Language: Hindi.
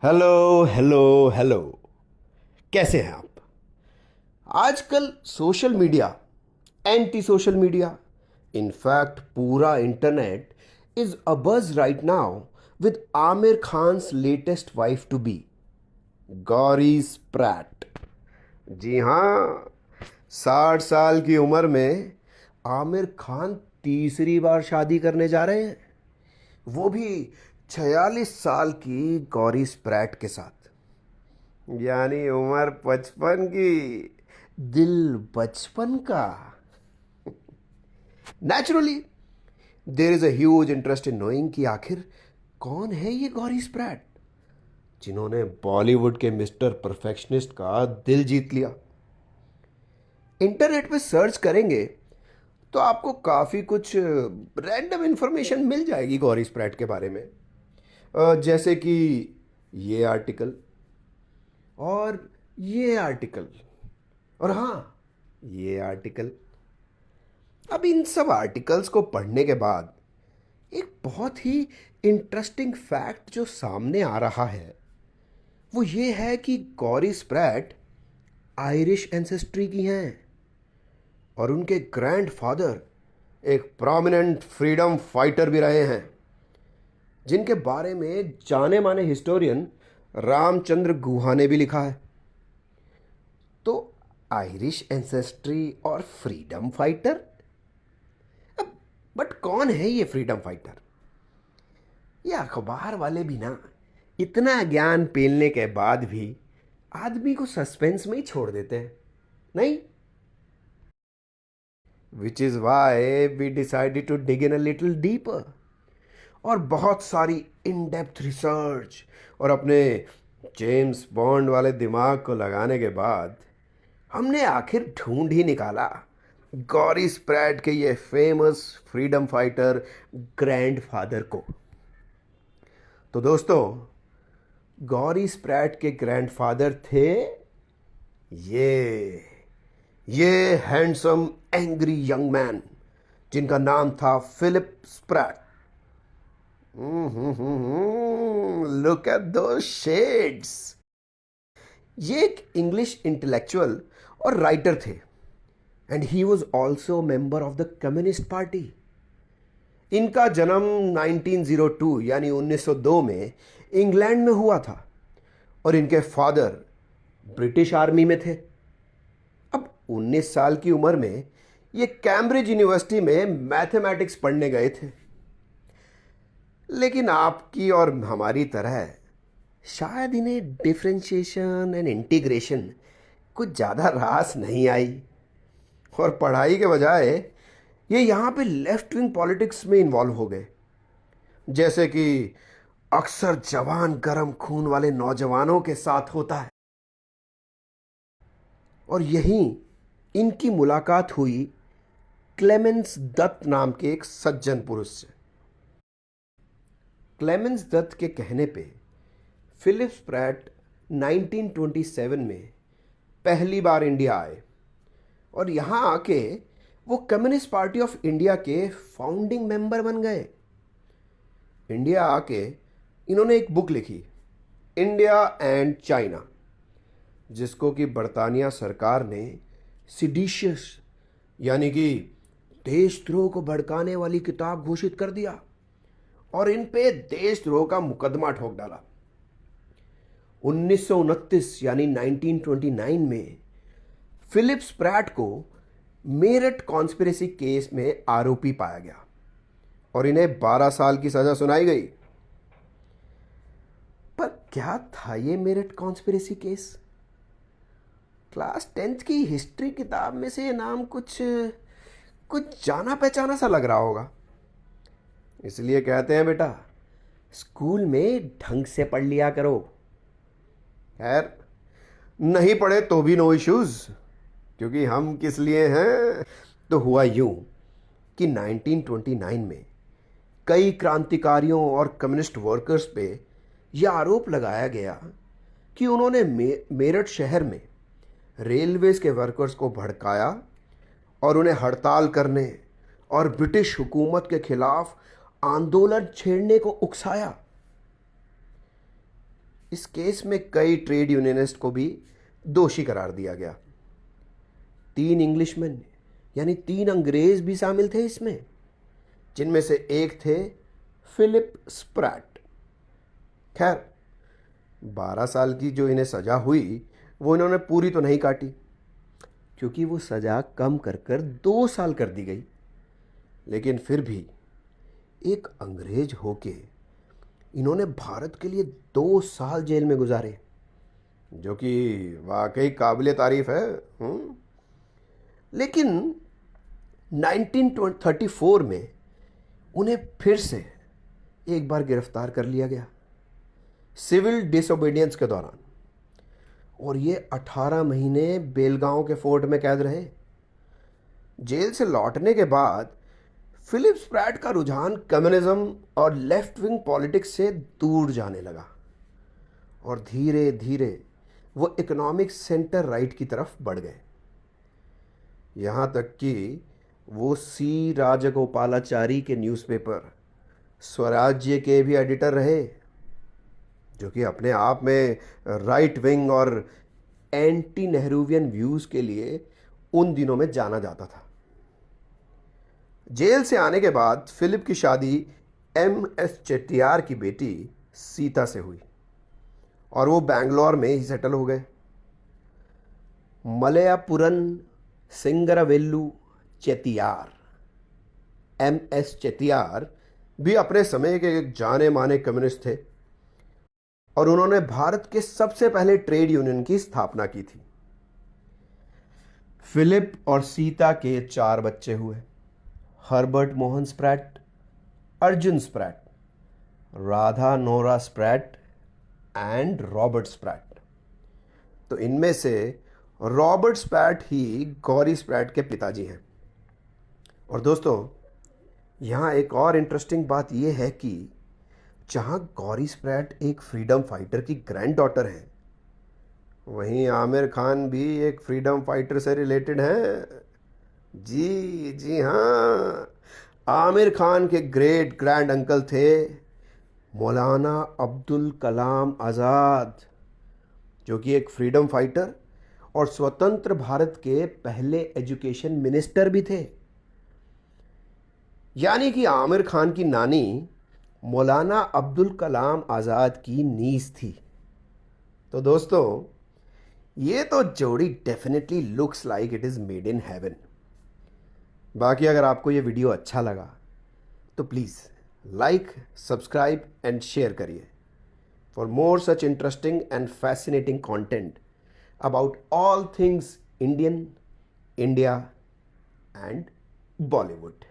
Hello hello hello. कैसे हैं आप? आजकल social media, anti social media, in fact पूरा internet is abuzz right now with Aamir Khan's latest wife to be, Gauri Spratt. जी हाँ, 60 साल की उम्र में आमिर खान तीसरी बार शादी करने जा रहे हैं, वो भी 46 साल की गौरी स्प्रैट के साथ। यानी उम्र 55 की, दिल बचपन का। Naturally there is a huge interest in knowing कि आखिर कौन है ये गौरी स्प्रैट, जिन्होंने बॉलीवुड के मिस्टर परफेक्शनिस्ट का दिल जीत लिया। इंटरनेट पे सर्च करेंगे तो आपको काफ़ी कुछ रैंडम इंफॉर्मेशन मिल जाएगी गौरी स्प्रैट के बारे में। जैसे कि ये आर्टिकल और ये आर्टिकल और हाँ, ये आर्टिकल। अब इन सब आर्टिकल्स को पढ़ने के बाद एक बहुत ही इंटरेस्टिंग फैक्ट जो सामने आ रहा है वो ये है कि गौरी स्प्रैट आयरिश एंसेस्ट्री की हैं और उनके ग्रैंडफादर एक प्रोमिनेंट फ्रीडम फाइटर भी रहे हैं, जिनके बारे में जाने माने हिस्टोरियन रामचंद्र गुहा ने भी लिखा है। तो आयरिश एंसेस्ट्री और फ्रीडम फाइटर, बट कौन है ये फ्रीडम फाइटर? ये अखबार वाले भी ना इतना ज्ञान पेलने के बाद भी आदमी को सस्पेंस में ही छोड़ देते हैं, नहीं? Which is why we decided to dig in a little deeper और बहुत सारी इन डेप्थ रिसर्च और अपने जेम्स बॉन्ड वाले दिमाग को लगाने के बाद हमने आखिर ढूंढ ही निकाला गौरी स्प्रैट के ये फेमस फ्रीडम फाइटर ग्रैंडफादर को। तो दोस्तों, गौरी स्प्रैट के ग्रैंडफादर थे ये ये हैंडसम एंग्री यंग मैन, जिनका नाम था फिलिप स्प्रैट। लुक एट दो शेड्स। ये एक इंग्लिश इंटेलेक्चुअल और राइटर थे and he was also member of the communist party. इनका जन्म 1902 यानी 1902 में इंग्लैंड में हुआ था और इनके फादर ब्रिटिश आर्मी में थे। अब 19 साल की उम्र में ये कैम्ब्रिज यूनिवर्सिटी में मैथमेटिक्स पढ़ने गए थे, लेकिन आपकी और हमारी तरह शायद इन्हें डिफरेंशिएशन एंड इंटीग्रेशन कुछ ज़्यादा रास नहीं आई और पढ़ाई के बजाय ये यहाँ पे लेफ्ट विंग पॉलिटिक्स में इन्वॉल्व हो गए, जैसे कि अक्सर जवान गरम खून वाले नौजवानों के साथ होता है। और यहीं इनकी मुलाकात हुई क्लेमेंस दत्त नाम के एक सज्जन पुरुष से। क्लेमेंस दत्त के कहने पे फिलिप स्प्रैट 1927 में पहली बार इंडिया आए और यहाँ आके वो कम्युनिस्ट पार्टी ऑफ इंडिया के फाउंडिंग मेंबर बन गए। इंडिया आके इन्होंने एक बुक लिखी, इंडिया एंड चाइना, जिसको कि बरतानिया सरकार ने सिडिशियस यानी कि देशद्रोह को भड़काने वाली किताब घोषित कर दिया और इन पे देशद्रोह का मुकदमा ठोक डाला। 1929 यानी 1929 में फिलिप स्प्रैट को मेरठ कॉन्स्पिरेसी केस में आरोपी पाया गया और इन्हें 12 साल की सजा सुनाई गई। पर क्या था ये Meerut conspiracy case? Class 10th की हिस्ट्री किताब में से ये नाम कुछ कुछ जाना पहचाना सा लग रहा होगा, इसलिए कहते हैं बेटा स्कूल में ढंग से पढ़ लिया करो। खैर, नहीं पढ़े तो भी नो इश्यूज, क्योंकि हम किस लिए हैं। तो हुआ यूं कि 1929 में कई क्रांतिकारियों और कम्युनिस्ट वर्कर्स पे यह आरोप लगाया गया कि उन्होंने मेरठ शहर में रेलवेज के वर्कर्स को भड़काया और उन्हें हड़ताल करने और ब्रिटिश हुकूमत के खिलाफ आंदोलन छेड़ने को उकसाया। इस केस में कई ट्रेड यूनियनिस्ट को भी दोषी करार दिया गया। 3 इंग्लिशमैन यानी 3 अंग्रेज भी शामिल थे इसमें, जिनमें से एक थे फिलिप स्प्रैट। खैर, 12 साल की जो इन्हें सज़ा हुई वो इन्होंने पूरी तो नहीं काटी, क्योंकि वो सज़ा कम कर कर 2 साल कर दी गई। लेकिन फिर भी एक अंग्रेज होके इन्होंने भारत के लिए 2 साल जेल में गुजारे, जो कि वाकई काबिले तारीफ है। लेकिन 1934 में उन्हें फिर से एक बार गिरफ्तार कर लिया गया सिविल डिसोबीडियंस के दौरान, और ये 18 महीने बेलगांव के फोर्ट में कैद रहे। जेल से लौटने के बाद फिलिप स्प्रैट का रुझान कम्युनिज्म और लेफ्ट विंग पॉलिटिक्स से दूर जाने लगा, और धीरे धीरे वो इकोनॉमिक सेंटर राइट की तरफ बढ़ गए। यहाँ तक कि वो सी राजगोपालाचारी के न्यूज़पेपर स्वराज्य के भी एडिटर रहे, जो कि अपने आप में राइट विंग और एंटी नेहरूवियन व्यूज़ के लिए उन दिनों में जाना जाता था। जेल से आने के बाद फिलिप की शादी एम.एस. चेट्टियार की बेटी सीता से हुई, और वो बैंगलोर में ही सेटल हो गए। मलयापुरन सिंगरावेल्लू चेतियार, एम.एस. चेतियार भी अपने समय के एक जाने माने कम्युनिस्ट थे, और उन्होंने भारत के सबसे पहले ट्रेड यूनियन की स्थापना की थी। फिलिप और सीता के 4 बच्चे हुए: Herbert Mohan Sprat, Arjun Sprat, Radha Nora Sprat and Robert Sprat. तो इनमें से रॉबर्ट स्प्रैट ही गौरी स्प्रैट के पिताजी हैं। और दोस्तों, यहाँ एक और इंटरेस्टिंग बात यह है कि जहाँ गौरी स्प्रैट एक फ्रीडम फाइटर की ग्रैंड डॉटर है, वहीं आमिर खान भी एक फ्रीडम फाइटर से रिलेटेड हैं। जी हाँ, आमिर खान के ग्रेट ग्रैंड अंकल थे मौलाना अब्दुल कलाम आज़ाद, जो कि एक फ्रीडम फाइटर और स्वतंत्र भारत के पहले एजुकेशन मिनिस्टर भी थे। यानी कि आमिर खान की नानी मौलाना अब्दुल कलाम आज़ाद की नीस थी। तो दोस्तों, ये तो जोड़ी definitely looks like it is made in heaven. बाकी अगर आपको ये वीडियो अच्छा लगा तो please like, subscribe and share करिए for more such interesting and fascinating content about all things Indian, India and Bollywood.